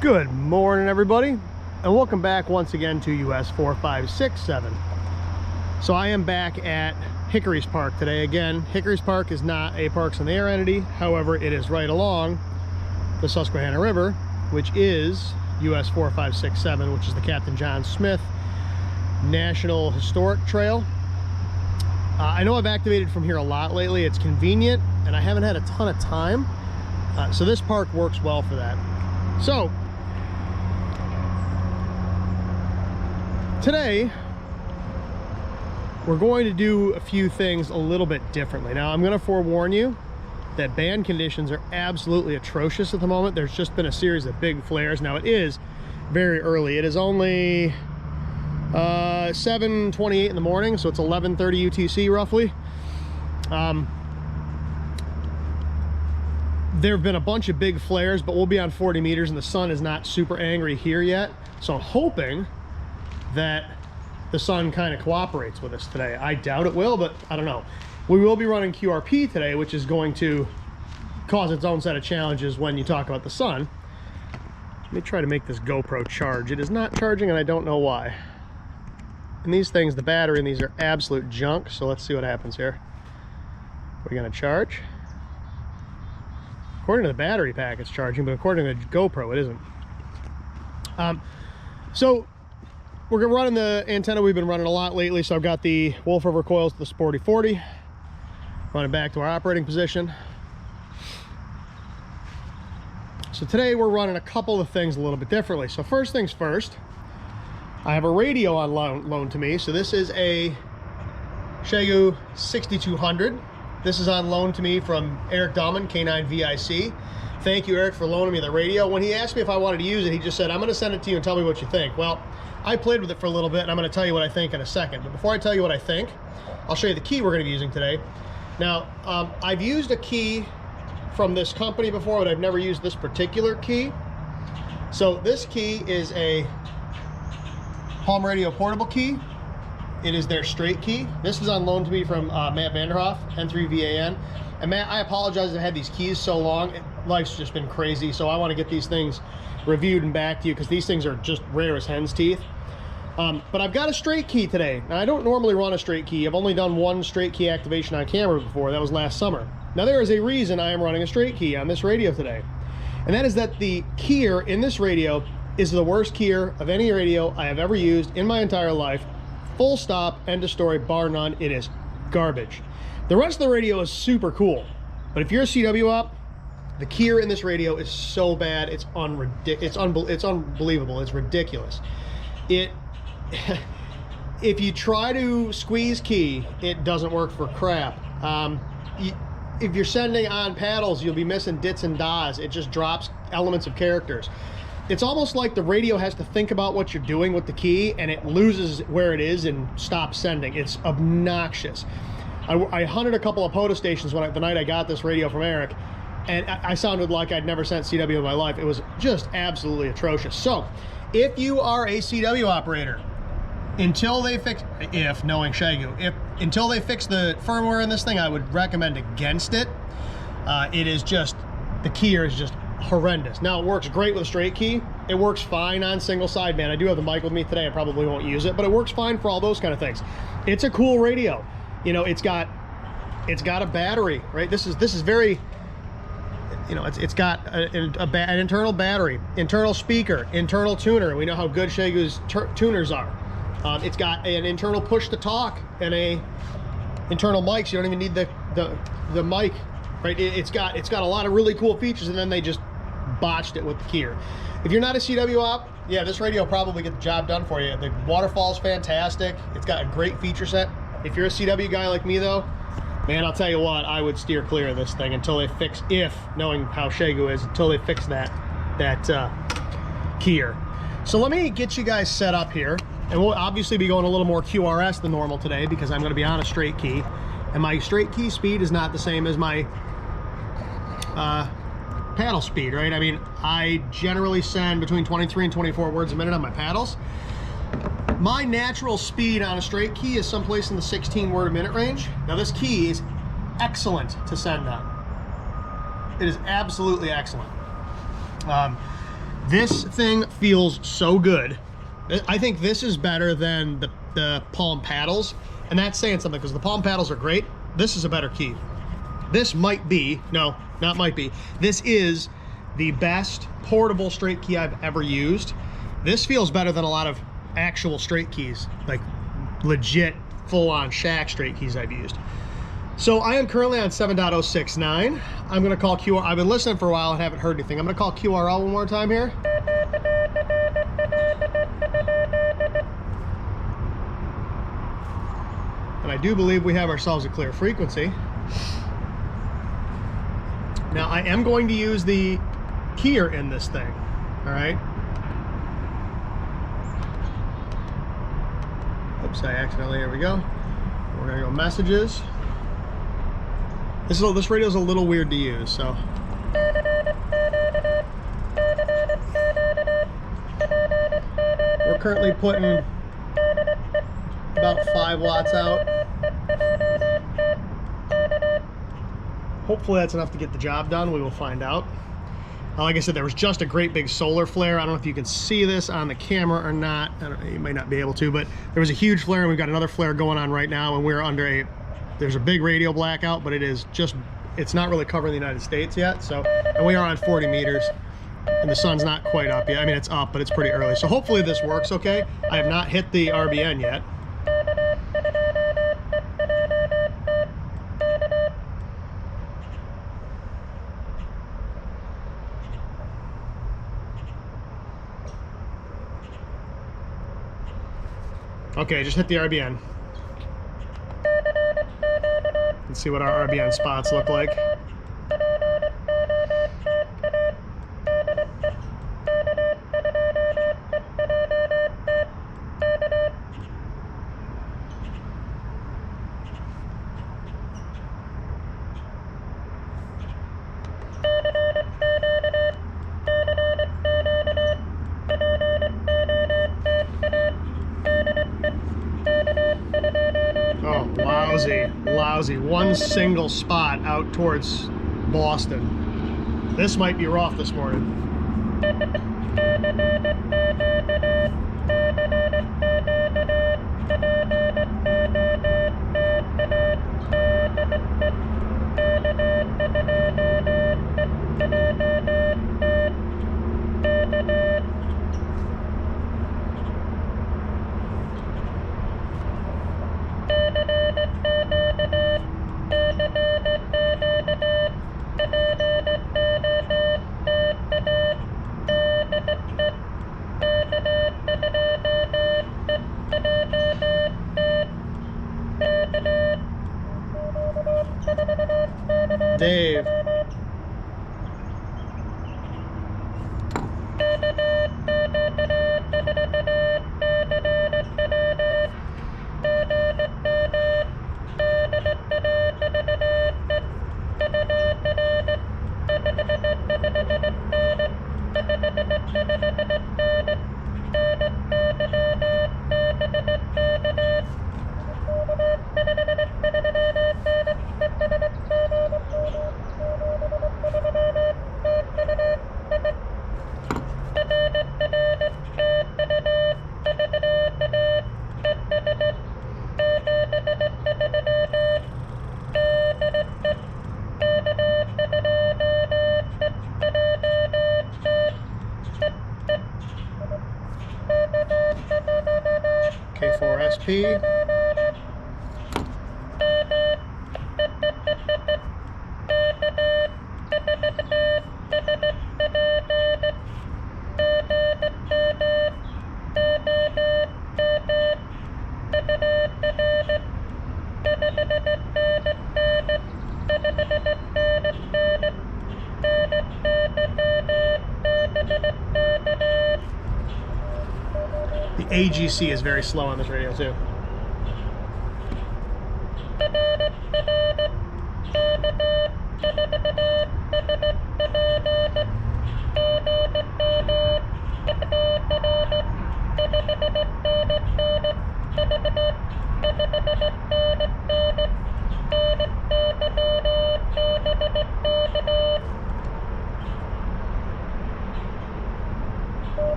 Good morning, everybody, and welcome back once again to US 4567. So I am back at Hickory's Park today. Again, Hickory's Park is not a Parks in the Air entity. However, it is right along the Susquehanna River, which is US 4567, which is the Captain John Smith National Historic Trail. I know I've activated from here a lot lately. It's convenient, and I haven't had a ton of time. So this park works well for that. So today we're going to do a few things a little bit differently. Now I'm going to forewarn you that band conditions are absolutely atrocious at the moment. There's just been a series of big flares. Now it is very early. It is only 7:28 in the morning, so it's 11:30 UTC roughly. There have been a bunch of big flares, but we'll be on 40 meters and the sun is not super angry here yet. So I'm hoping that the sun kind of cooperates with us today. I doubt it will, but I don't know. We will be running QRP today, which is going to cause its own set of challenges when you talk about the sun. Let me try to make this GoPro charge. It is not charging and I don't know why. And these things, the battery in these are absolute junk, so let's see what happens here. We're gonna charge. According to the battery pack, it's charging, but according to the GoPro, it isn't. So we're running the antenna we've been running a lot lately. So I've got the Wolf River coils to the Sporty 40, running back to our operating position. So today we're running a couple of things a little bit differently. So first things first, I have a radio on loan to me. So this is a Xiegu 6200. This is on loan to me from Eric Dahlman, K9 VIC. Thank you, Eric, for loaning me the radio. When he asked me if I wanted to use it, he just said, I'm gonna send it to you and tell me what you think. Well, I played with it for a little bit and I'm gonna tell you what I think in a second. But before I tell you what I think, I'll show you the key we're gonna be using today. Now, I've used a key from this company before, but I've never used this particular key. So this key is a Palm Radio portable key. It is their straight key. This is on loan to me from Matt Vanderhoff, N3VAN. And Matt, I apologize I've had these keys so long. Life's just been crazy, so I want to get these things reviewed and back to you because these things are just rare as hen's teeth. But I've got a straight key today. Now, I don't normally run a straight key. I've only done one straight key activation on camera before. That was last summer. Now, there is a reason I am running a straight key on this radio today. And that is that the keyer in this radio is the worst keyer of any radio I have ever used in my entire life. Full stop, end of story, bar none. It is garbage. The rest of the radio is super cool, but if you're a CW op, the keyer in this radio is so bad, it's unbelievable. It's ridiculous. If you try to squeeze key, it doesn't work for crap. If you're sending on paddles, you'll be missing dits and das. It just drops elements of characters. It's almost like the radio has to think about what you're doing with the key and it loses where it is and stops sending. It's obnoxious. I hunted a couple of POTA stations the night I got this radio from Eric, and I sounded like I'd never sent CW in my life. It was just absolutely atrocious. So if you are a CW operator, until they fix, knowing Xiegu, until they fix the firmware in this thing, I would recommend against it. It is just, the keyer is just horrendous. Now it works great with a straight key. It works fine on single sideband. I do have the mic with me today. I probably won't use it, but it works fine for all those kind of things. It's a cool radio. You know, it's got a battery, right? This is very, you know, it's got an internal battery, internal speaker, internal tuner. We know how good Xiegu's tuners are. It's got an internal push to talk and a internal mic, so you don't even need the mic, right? It's got a lot of really cool features, and then they just botched it with the keyer. If you're not a CW op, yeah, this radio will probably get the job done for you. The waterfall's fantastic. It's got a great feature set. If you're a CW guy like me though, man, I'll tell you what, I would steer clear of this thing until they fix, knowing how Xiegu is, until they fix that keyer. So let me get you guys set up here, and we'll obviously be going a little more QRS than normal today because I'm going to be on a straight key, and my straight key speed is not the same as my paddle speed, right? I mean, I generally send between 23 and 24 words a minute on my paddles. My natural speed on a straight key is someplace in the 16 word a minute range. Now this key is excellent to send on. It is absolutely excellent. This thing feels so good. I think this is better than the palm paddles, and that's saying something because the palm paddles are great. This is a better key. This might be, no, not might be, this is the best portable straight key I've ever used. This feels better than a lot of actual straight keys, like legit full-on shack straight keys I've used. So I am currently on 7.069. I'm gonna call QR. I've been listening for a while and haven't heard anything. I'm gonna call QRL one more time here. And I do believe we have ourselves a clear frequency. Now I am going to use the keyer in this thing, all right? Oops, I accidentally, here we go. We're gonna go messages. This radio is a little weird to use, so. We're currently putting about 5 watts out. Hopefully that's enough to get the job done. We will find out. Like I said, there was just a great big solar flare. I don't know if you can see this on the camera or not. I don't know, you might not be able to, but there was a huge flare, and we've got another flare going on right now, and we're under there's a big radio blackout, but it's not really covering the United States yet. So, and we are on 40 meters, and the sun's not quite up yet. I mean, it's up, but it's pretty early. So hopefully this works okay. I have not hit the RBN yet. Okay, just hit the RBN. Let's see what our RBN spots look like. Lousy. One single spot out towards Boston. This might be rough this morning. Dave. K4SP. The AGC is very slow on this radio too.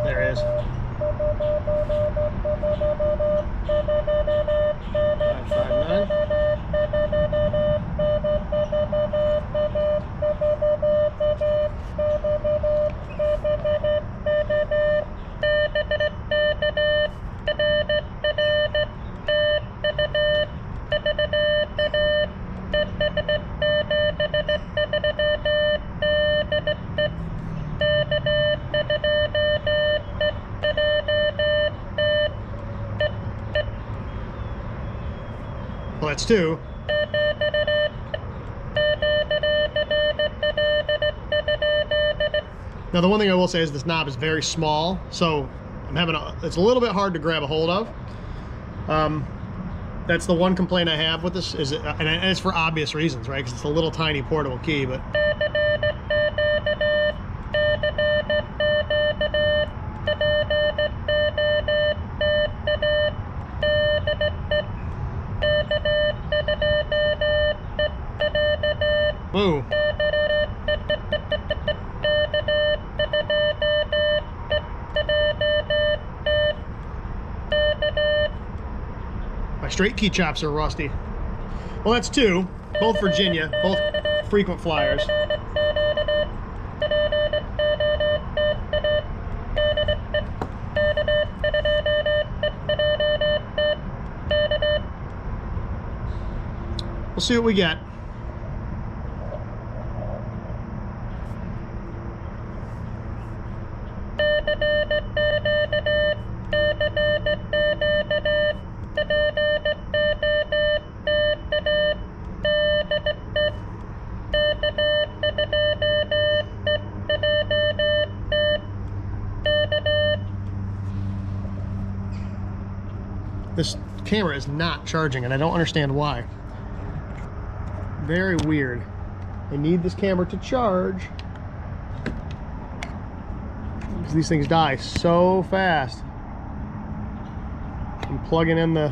There it is. 559. Well, that's 2. Now, the one thing I will say is this knob is very small, so it's a little bit hard to grab a hold of. That's the one complaint I have with this, and it's for obvious reasons, right? Because it's a little tiny portable key, but. Whoa. My straight key chops are rusty. Well, that's 2, both Virginia, both frequent flyers. We'll see what we get. This camera is not charging, and I don't understand why. Very weird. I need this camera to charge because these things die so fast. I'm plugging in the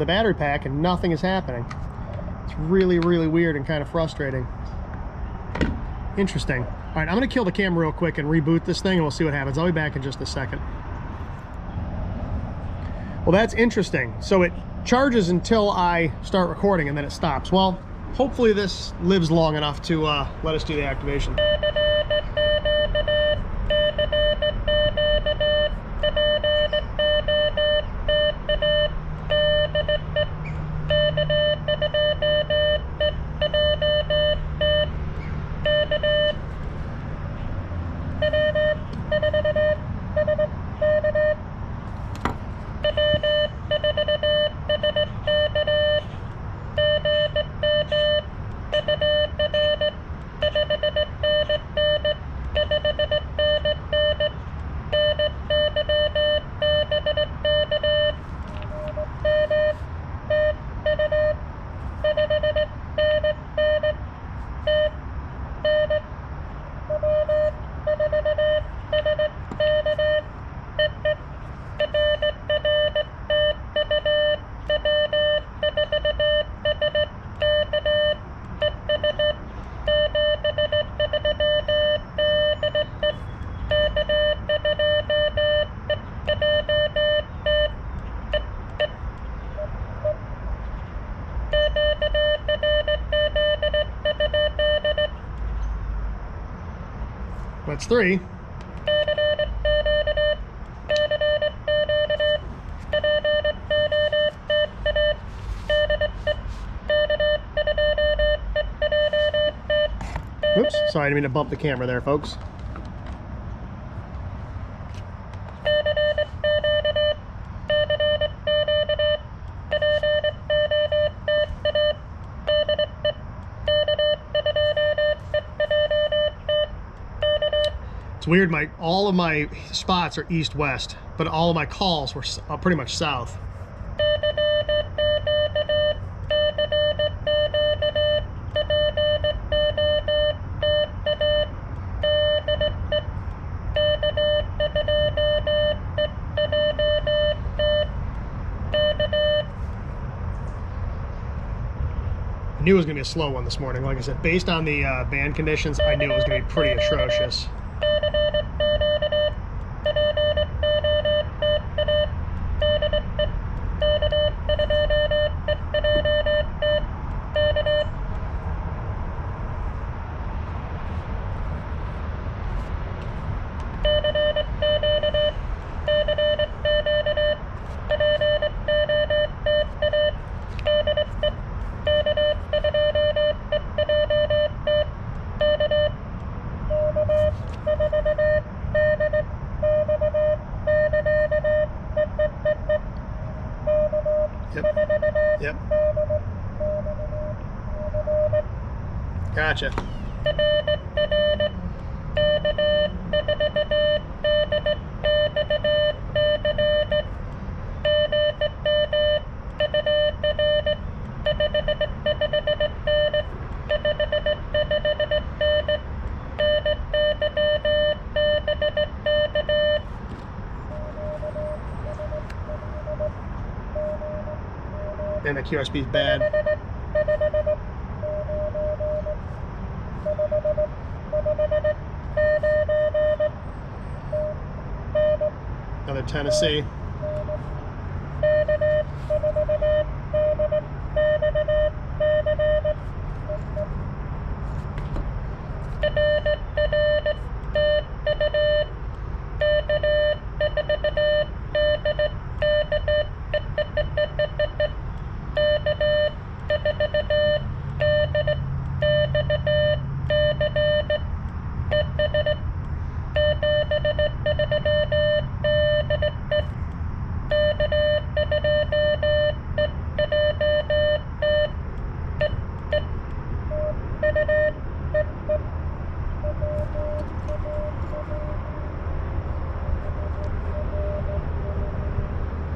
battery pack and nothing is happening. It's really, really weird and kind of frustrating. Interesting. All right, I'm gonna kill the camera real quick and reboot this thing, and we'll see what happens. I'll be back in just a second. Well, that's interesting. So it charges until I start recording and then it stops. Well, hopefully this lives long enough to let us do the activation. That's 3. Oops, sorry, I didn't mean to bump the camera there, folks. It's weird, all of my spots are east-west, but all of my calls were pretty much south. I knew it was going to be a slow one this morning. Like I said, based on the band conditions, I knew it was going to be pretty atrocious. Gotcha. And the QRSP is bad. Another Tennessee.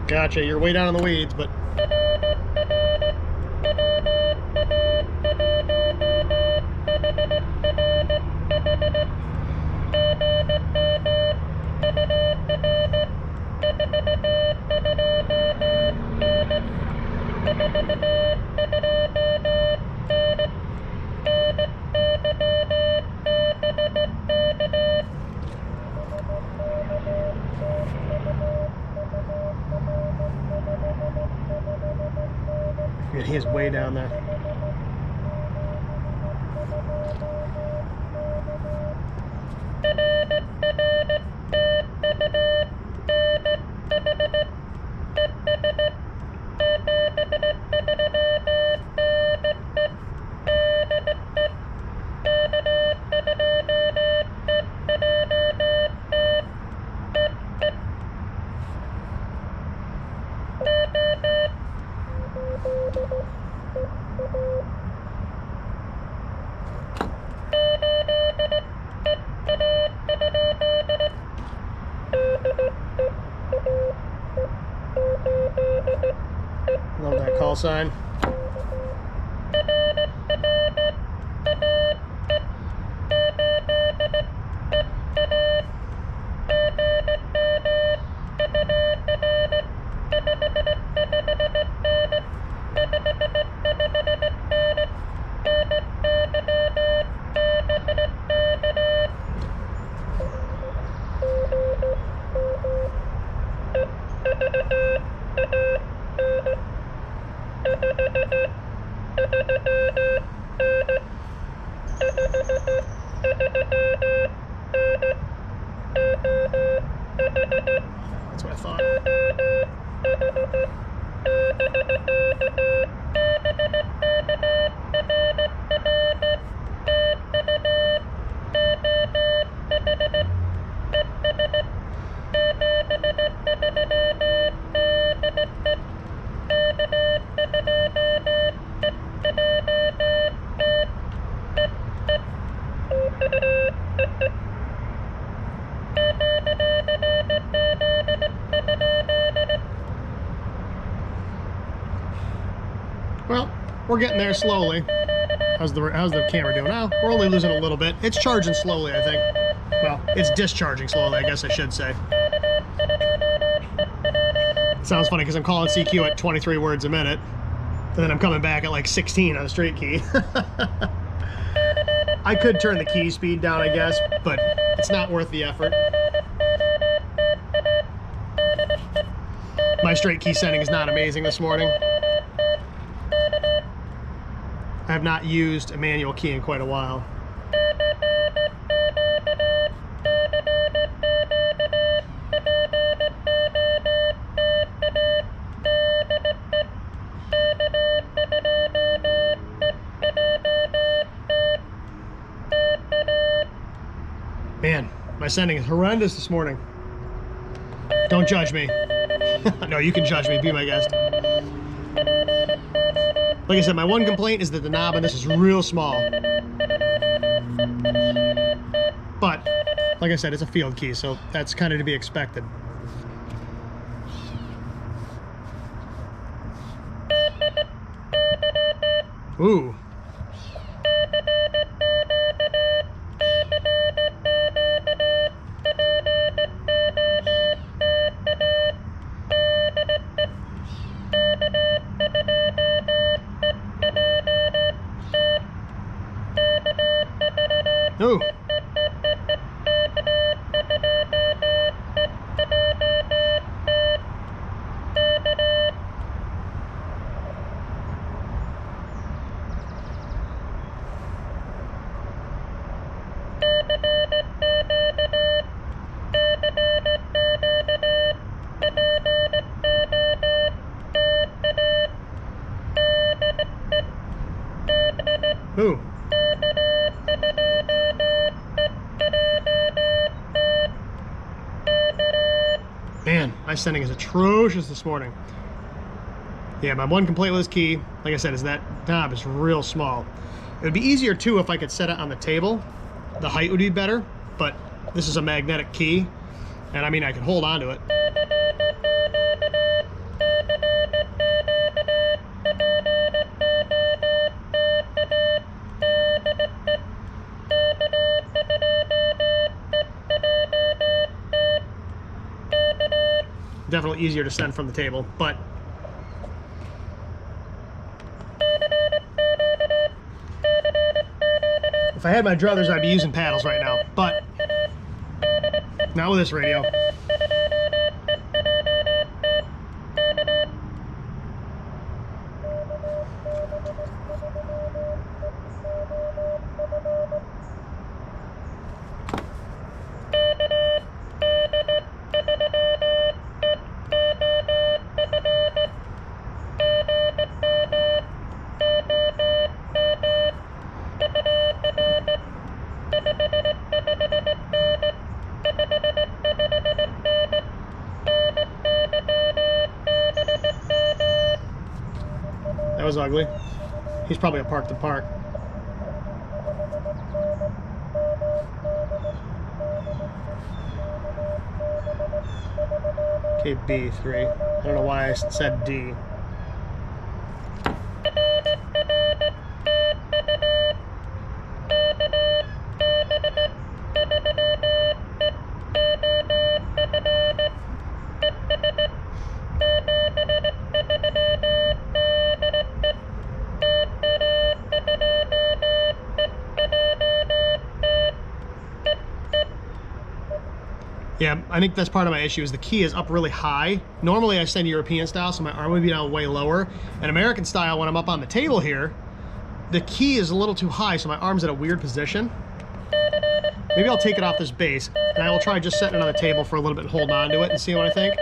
Gotcha, you're way down in the weeds, but... And he is way down there. Love that call sign. That's what I thought. Well, we're getting there slowly. How's the camera doing now? We're only losing a little bit. It's charging slowly, I think. Well, it's discharging slowly, I guess I should say. It sounds funny because I'm calling CQ at 23 words a minute, and then I'm coming back at like 16 on the straight key. I could turn the key speed down, I guess, but it's not worth the effort. My straight key setting is not amazing this morning. I have not used a manual key in quite a while. Man, my sending is horrendous this morning. Don't judge me. No, you can judge me, be my guest. Like I said, my one complaint is that the knob on this is real small. But like I said, it's a field key, so that's kind of to be expected. Ooh. Ooh. Ooh. Man, my sending is atrocious this morning. Yeah, my one complaint with this key, like I said, is that knob is real small. It would be easier too if I could set it on the table. The height would be better, but this is a magnetic key, and I mean, I can hold on to it. Definitely easier to send from the table, but if I had my druthers, I'd be using paddles right now, but not with this radio. That was ugly. He's probably a park to park. Okay, B3. I don't know why I said D. Yeah, I think that's part of my issue is the key is up really high. Normally I send European style, so my arm would be down way lower. And American style, when I'm up on the table here, the key is a little too high, so my arm's at a weird position. Maybe I'll take it off this base, and I will try just setting it on the table for a little bit and hold on to it and see what I think.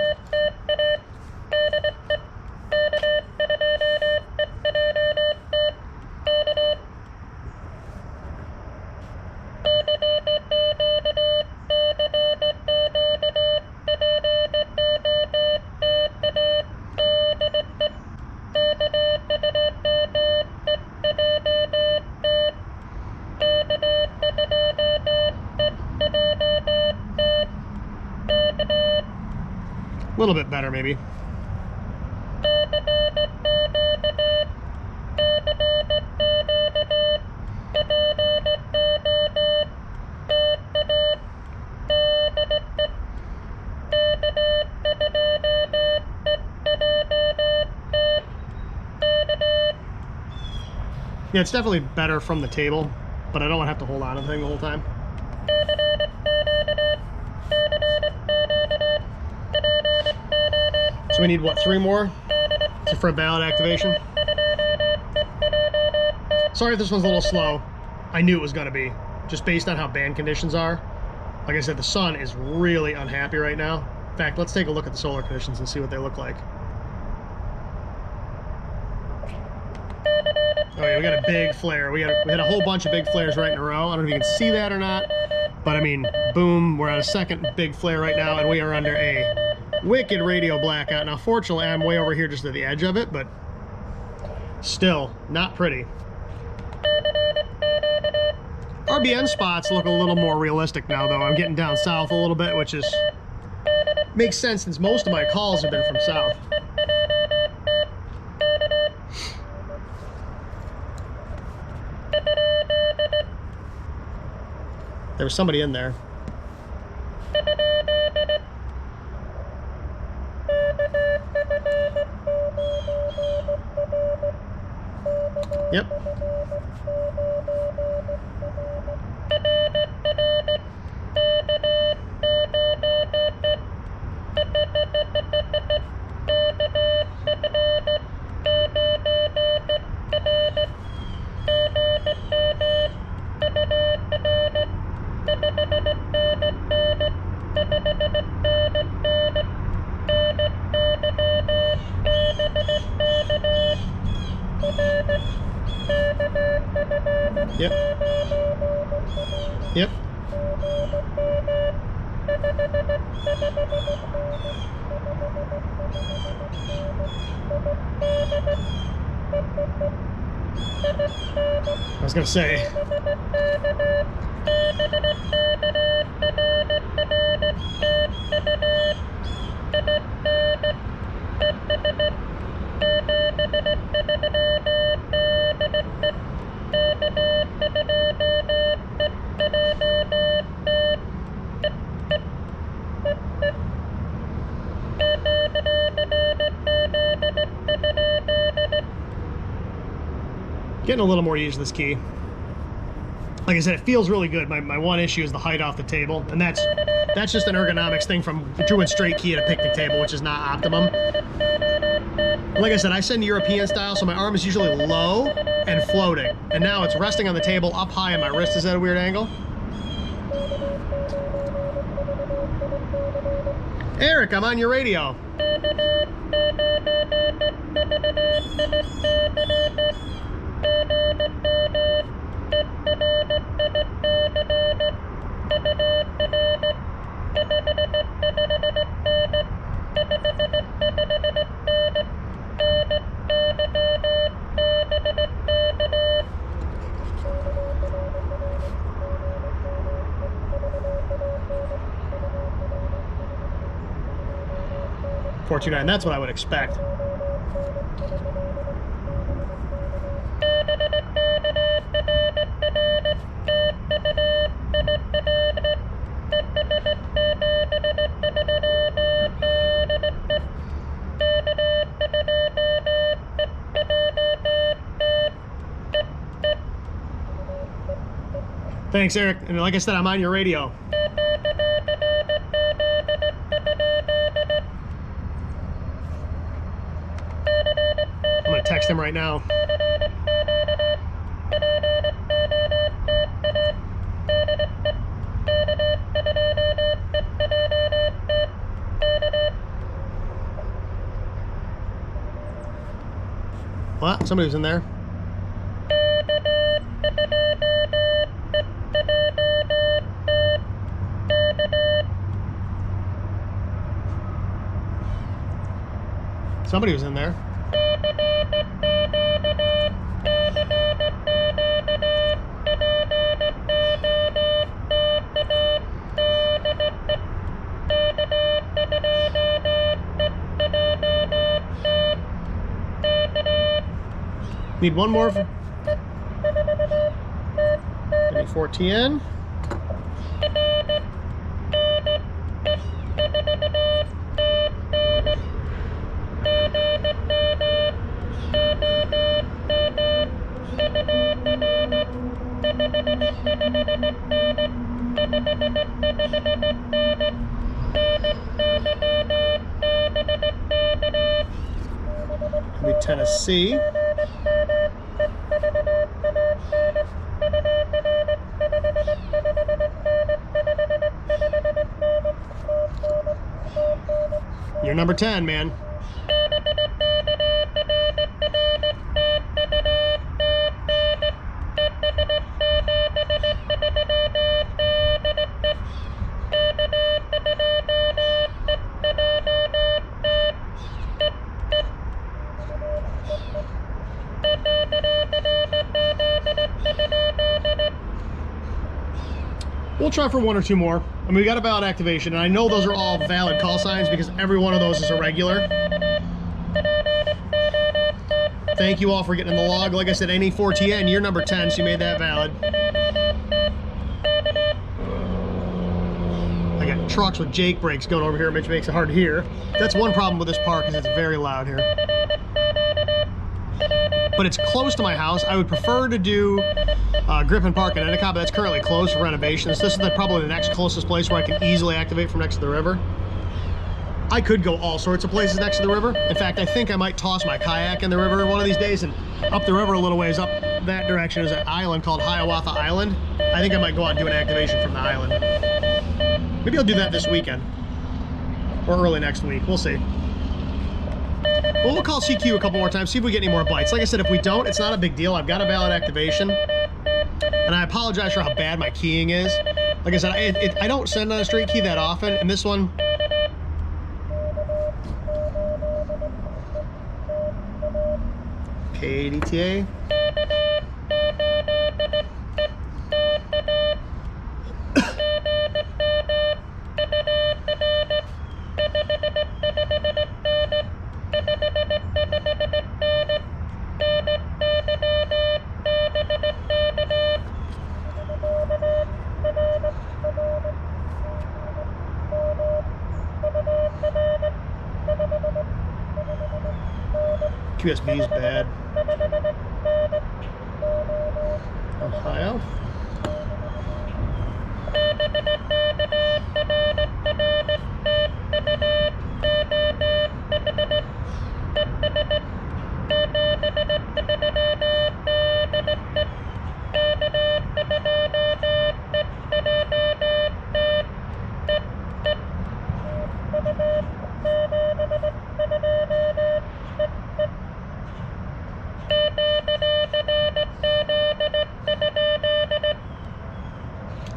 A little bit better, maybe. Yeah, it's definitely better from the table, but I don't want to have to hold on to the thing the whole time. So we need, what, 3 more for a valid activation? Sorry if this one's a little slow. I knew it was going to be, just based on how band conditions are. Like I said, the sun is really unhappy right now. In fact, let's take a look at the solar conditions and see what they look like. Oh yeah, we got a big flare. We had a whole bunch of big flares right in a row. I don't know if you can see that or not, but I mean, boom, we're at a second big flare right now, and we are under a wicked radio blackout. Now, fortunately, I'm way over here just at the edge of it, but still not pretty. Our RBN spots look a little more realistic now, though. I'm getting down south a little bit, which is makes sense since most of my calls have been from south. There was somebody in there. Yep. Yep. Yep. I was gonna say. Getting a little more used to this key. Like I said, it feels really good. My one issue is the height off the table, and that's just an ergonomics thing from doing straight key at a picnic table, which is not optimum. Like I said, I send European style, so my arm is usually low and floating, and now it's resting on the table up high, and my wrist is at a weird angle. Eric, I'm on your radio. $429, that's what I would expect. Thanks, Eric. And like I said, I'm on your radio. I'm gonna text him right now. What? Somebody was in there. Somebody was in there. Need one more. Give me 4TN. Maybe Tennessee. You're number 10, man. we'll try for one or two more. I mean, we got a valid activation, and I know those are all valid call signs because every one of those is a regular. Thank you all for getting in the log. Like I said, NE4TN, you're number 10, so you made that valid. I got trucks with Jake brakes going over here, which makes it hard to hear. That's one problem with this park, is it's very loud here. But it's close to my house. I would prefer to do Griffin Park in Endicott, but that's currently closed for renovations. This is probably the next closest place where I can easily activate from next to the river. I could go all sorts of places next to the river. In fact, I think I might toss my kayak in the river one of these days, and up the river a little ways up that direction is an island called Hiawatha Island. I think I might go out and do an activation from the island. Maybe I'll do that this weekend or early next week. We'll see. Well, we'll call CQ a couple more times, see if we get any more bites. Like I said, if we don't, it's not a big deal. I've got a valid activation, and I apologize for how bad my keying is. Like I said, I don't send on a straight key that often, and this one, KDTA. QSB is bad. Ohio.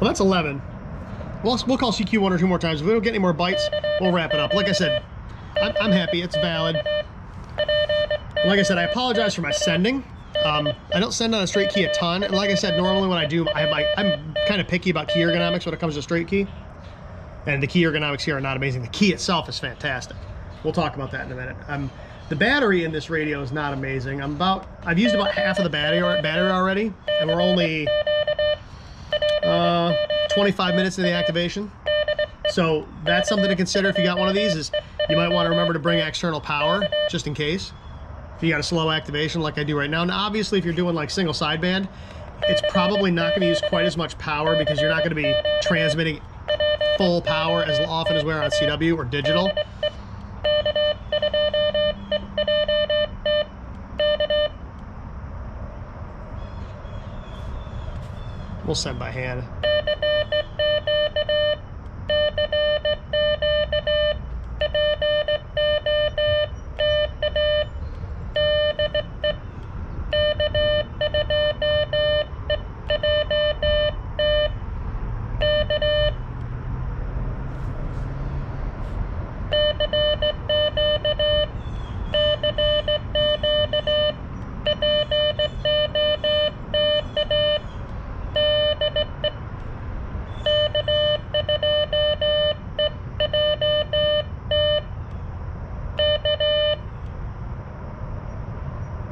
Well, that's 11. We'll call CQ one or two more times. If we don't get any more bites, we'll wrap it up. Like I said, I'm happy. It's valid. And like I said, I apologize for my sending. I don't send on a straight key a ton. And like I said, normally when I do, I'm kind of picky about key ergonomics when it comes to straight key. And the key ergonomics here are not amazing. The key itself is fantastic. We'll talk about that in a minute. The battery in this radio is not amazing. I've used about half of the battery already, and we're only 25 minutes into the activation. So that's something to consider if you got one of these, is you might want to remember to bring external power just in case. If you got a slow activation like I do right now. Now obviously if you're doing like single sideband, it's probably not going to use quite as much power because you're not going to be transmitting full power as often as we're on CW or digital. We'll send by hand.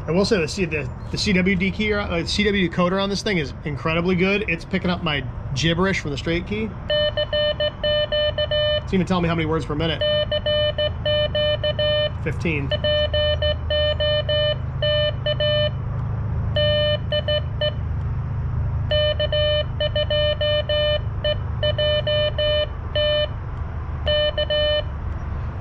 I will say the CW decoder on this thing is incredibly good. It's picking up my gibberish from the straight key. It's even telling me how many words per minute. 15.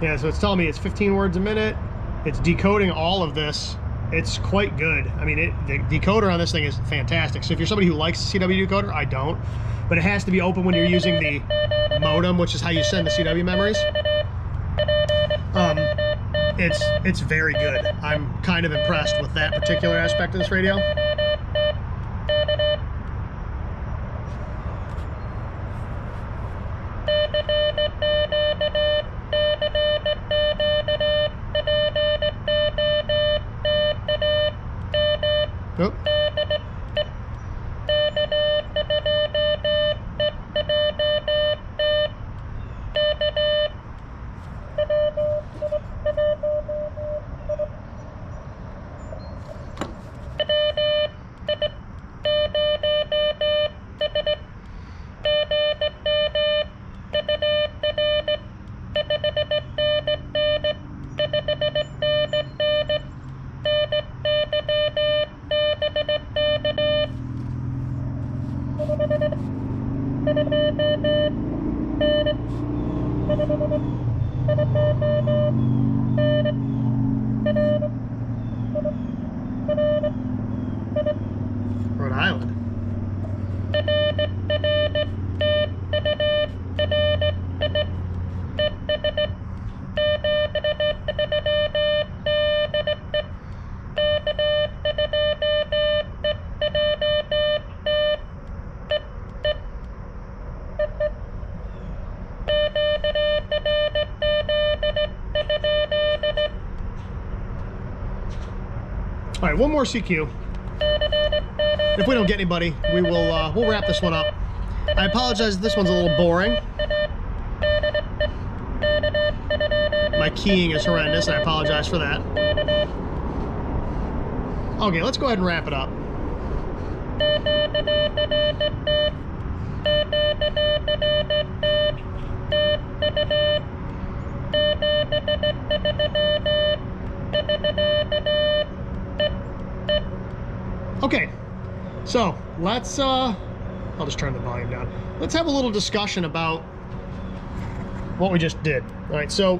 Yeah, so it's telling me it's 15 words a minute. It's decoding all of this. It's quite good. I mean, the decoder on this thing is fantastic. So if you're somebody who likes the CW decoder, I don't. But it has to be open when you're using the modem, which is how you send the CW memories. It's very good. I'm kind of impressed with that particular aspect of this radio. Oh. All right, one more CQ. If we don't get anybody, we'll wrap this one up. I apologize if this one's a little boring. My keying is horrendous, and I apologize for that. Okay, let's go ahead and wrap it up. Okay, so let's I'll just turn the volume down. Let's have a little discussion about what we just did. All right, so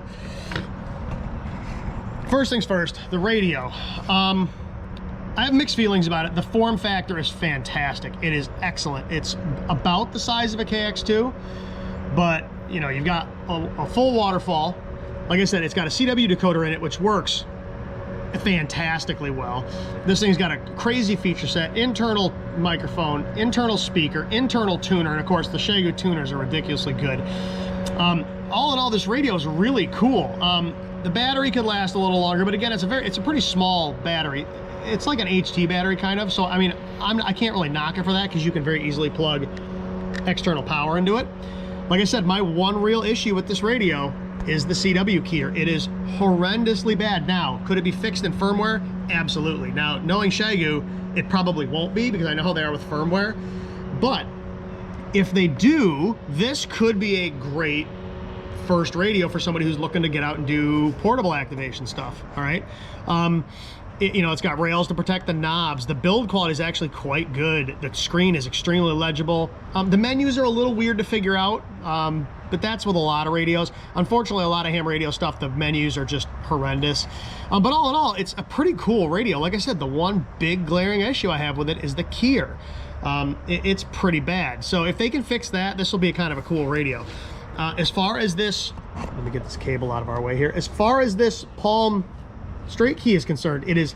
first things first, the radio. I have mixed feelings about it. The form factor is fantastic. It is excellent. It's about the size of a KX2, but you know, you've got a full waterfall. Like I said, it's got a CW decoder in it, which works fantastically well. This thing's got a crazy feature set, internal microphone, internal speaker, internal tuner, and of course the Xiegu tuners are ridiculously good. All in all, this radio is really cool. The battery could last a little longer, but again, it's a pretty small battery. It's like an HT battery kind of, so I mean, I can't really knock it for that because you can very easily plug external power into it. Like I said, my one real issue with this radio is the CW keyer. It is horrendously bad. Now, could it be fixed in firmware? Absolutely. Now, knowing Xiegu, it probably won't be because I know how they are with firmware. But if they do, this could be a great first radio for somebody who's looking to get out and do portable activation stuff. All right. You know, it's got rails to protect the knobs. The build quality is actually quite good. The screen is extremely legible. The menus are a little weird to figure out, but that's with a lot of radios. Unfortunately, a lot of ham radio stuff, the menus are just horrendous. But all in all, it's a pretty cool radio. Like I said, the one big glaring issue I have with it is the keyer. It's pretty bad. So if they can fix that, this will be kind of a cool radio. As far as this, let me get this cable out of our way here. As far as this Palm straight key is concerned, it is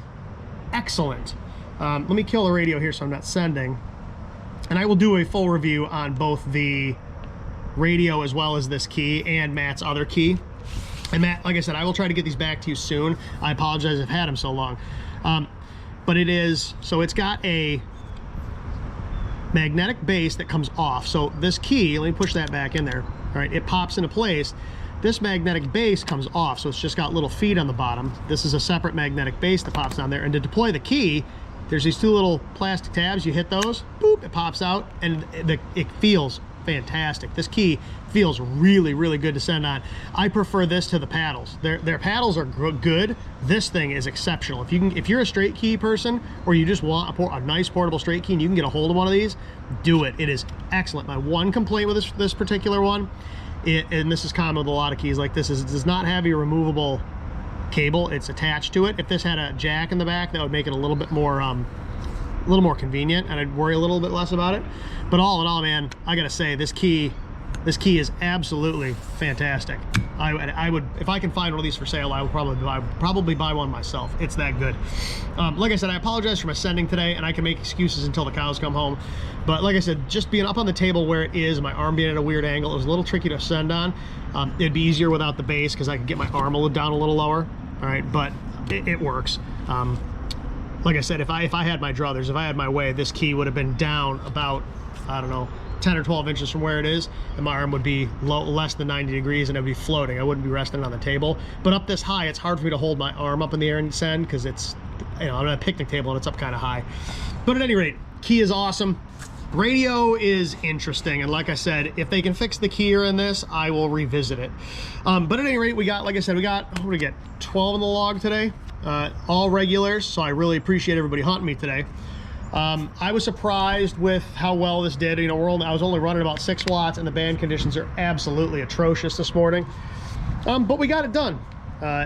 excellent. Let me kill the radio here so I'm not sending. And I will do a full review on both the radio as well as this key and Matt's other key. And Matt, like I said, I will try to get these back to you soon. I apologize I've had them so long. But it is, so it's got a magnetic base that comes off. So this key, let me push that back in there. All right, it pops into place. This magnetic base comes off, so it's just got little feet on the bottom. This is a separate magnetic base that pops down there. And to deploy the key, there's these two little plastic tabs. You hit those, boop, it pops out, and it feels fantastic. This key feels really, really good to send on. I prefer this to the paddles. Their paddles are good. This thing is exceptional. If you're a straight key person, or you just want a nice portable straight key and you can get a hold of one of these, do it. It is excellent. My one complaint with this particular one, and this is common with a lot of keys like this, is it does not have a removable cable. It's attached to it. If this had a jack in the back, that would make it a little bit more convenient, and I'd worry a little bit less about it. But all in all, man, I gotta say, this key is absolutely fantastic. I would, if I can find one of these for sale, I would probably buy one myself. It's that good. Like I said, I apologize for my sending today, and I can make excuses until the cows come home. But like I said, just being up on the table where it is, my arm being at a weird angle, it was a little tricky to send on. It'd be easier without the base because I could get my arm down a little lower. All right, but it works. Like I said, if I had my druthers, if I had my way, this key would have been down about, I don't know, 10 or 12 inches from where it is, and my arm would be less than 90 degrees, and it would be floating. I wouldn't be resting on the table. But up this high, it's hard for me to hold my arm up in the air and send because it's, you know, I'm at a picnic table and it's up kind of high. But at any rate, key is awesome. Radio is interesting, and like I said, if they can fix the keyer in this, I will revisit it. But at any rate, we got, like I said, what do we get? 12 in the log today, all regulars, so I really appreciate everybody hunting me today. I was surprised with how well this did. You know, I was only running about 6 watts, and the band conditions are absolutely atrocious this morning. But we got it done.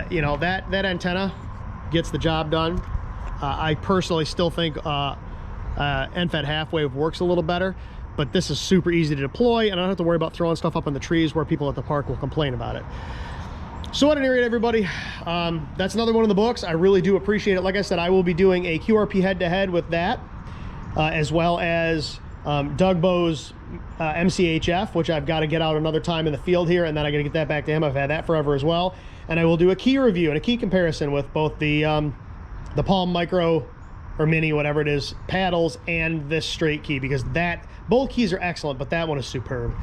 You know, that antenna gets the job done. I personally still think NFET half wave works a little better, but this is super easy to deploy, and I don't have to worry about throwing stuff up in the trees where people at the park will complain about it. So at any rate, everybody, that's another one in the books. I really do appreciate it. Like I said, I will be doing a QRP head-to-head with that, as well as Doug Bowe's MCHF, which I've got to get out another time in the field here, and then I got to get that back to him. I've had that forever as well. And I will do a key review and a key comparison with both the the Palm Micro or Mini, whatever it is, paddles and this straight key, because both keys are excellent, but that one is superb.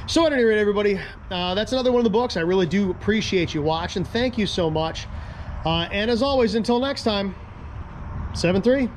So at any rate, everybody, that's another one of the books. I really do appreciate you watching. Thank you so much. And as always, until next time, 7-3.